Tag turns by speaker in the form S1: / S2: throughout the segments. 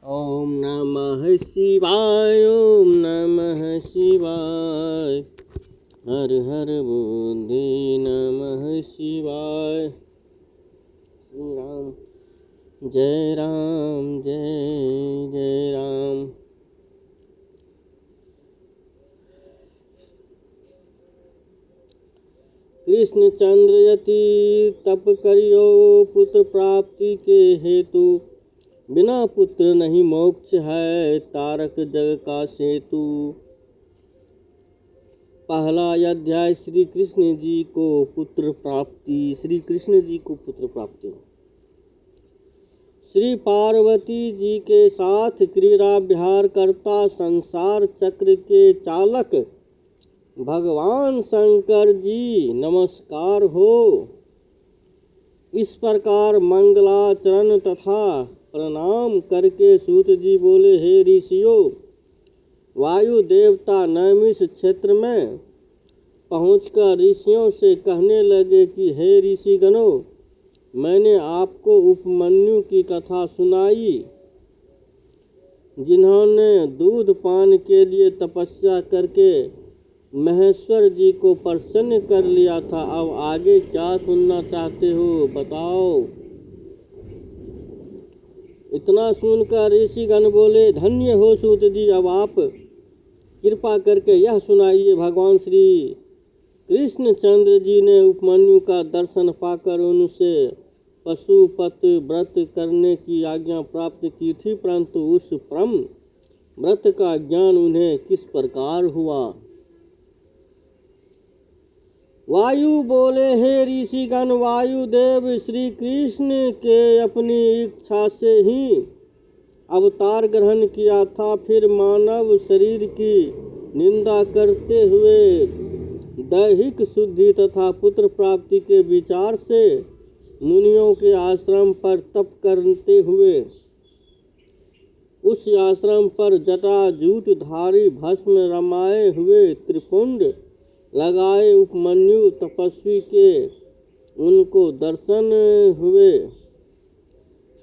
S1: ओम नमः शिवाय, ओम नमः शिवाय, हर हर बुद्धि नमः शिवाय। श्री राम जय राम, जय जय राम। कृष्ण चंद्र यति तप करियो पुत्र प्राप्ति के हेतु, बिना पुत्र नहीं मोक्ष है तारक जग का सेतु। पहला अध्याय श्री कृष्ण जी को पुत्र प्राप्ति। श्री कृष्ण जी को पुत्र प्राप्ति। श्री पार्वती जी के साथ क्रीड़ा विहार करता संसार चक्र के चालक भगवान शंकर जी नमस्कार हो। इस प्रकार मंगलाचरण तथा प्रणाम करके सूत जी बोले, हे ऋषियों, वायु देवता नैमिष क्षेत्र में पहुंचकर ऋषियों से कहने लगे कि हे ऋषिगणों, मैंने आपको उपमन्यु की कथा सुनाई, जिन्होंने दूध पान के लिए तपस्या करके महेश्वर जी को प्रसन्न कर लिया था। अब आगे क्या सुनना चाहते हो बताओ। इतना सुनकर ऋषिगण बोले, धन्य हो सूत जी, अब आप कृपा करके यह सुनाइए। भगवान श्री कृष्णचंद्र जी ने उपमन्यु का दर्शन पाकर उनसे पशुपत व्रत करने की आज्ञा प्राप्त की थी, परंतु उस परम व्रत का ज्ञान उन्हें किस प्रकार हुआ। वायु बोले, हे ऋषिगण, वायुदेव श्री कृष्ण के अपनी इच्छा से ही अवतार ग्रहण किया था। फिर मानव शरीर की निंदा करते हुए दैहिक शुद्धि तथा पुत्र प्राप्ति के विचार से मुनियों के आश्रम पर तप करते हुए उस आश्रम पर जटाजूट धारी भस्म रमाए हुए त्रिपुंड लगाए उपमन्यु तपस्वी के उनको दर्शन हुए।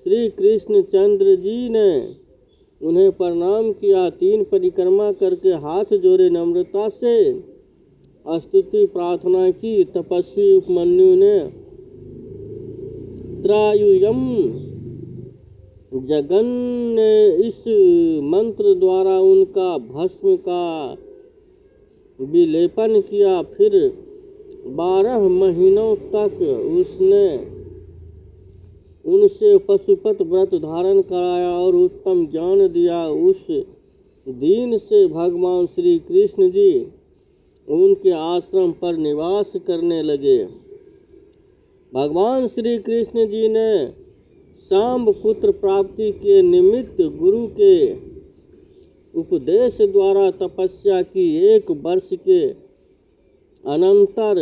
S1: श्री कृष्णचंद्र जी ने उन्हें प्रणाम किया, 3 परिक्रमा करके हाथ जोड़े नम्रता से स्तुति प्रार्थना की। तपस्वी उपमन्यु ने त्रायुयम जगन ने इस मंत्र द्वारा उनका भस्म का विलेपन किया। फिर 12 महीनों तक उसने उनसे पशुपत व्रत धारण कराया और उत्तम ज्ञान दिया। उस दिन से भगवान श्री कृष्ण जी उनके आश्रम पर निवास करने लगे। भगवान श्री कृष्ण जी ने शाम्ब पुत्र प्राप्ति के निमित्त गुरु के उपदेश द्वारा तपस्या की। 1 वर्ष के अनंतर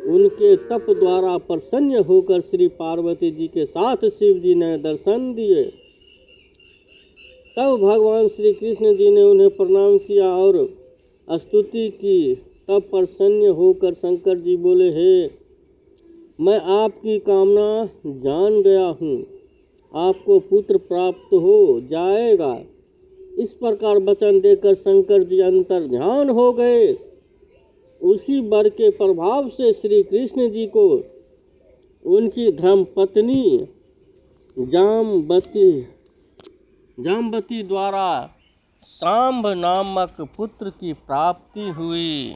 S1: उनके तप द्वारा प्रसन्न होकर श्री पार्वती जी के साथ शिव जी ने दर्शन दिए। तब भगवान श्री कृष्ण जी ने उन्हें प्रणाम किया और स्तुति की। तब प्रसन्न होकर शंकर जी बोले, हे, मैं आपकी कामना जान गया हूँ, आपको पुत्र प्राप्त हो जाएगा। इस प्रकार वचन देकर शंकर जी अंतर ध्यान हो गए। उसी वर के प्रभाव से श्री कृष्ण जी को उनकी धर्मपत्नी जाम्बती द्वारा शाम्ब नामक पुत्र की प्राप्ति हुई।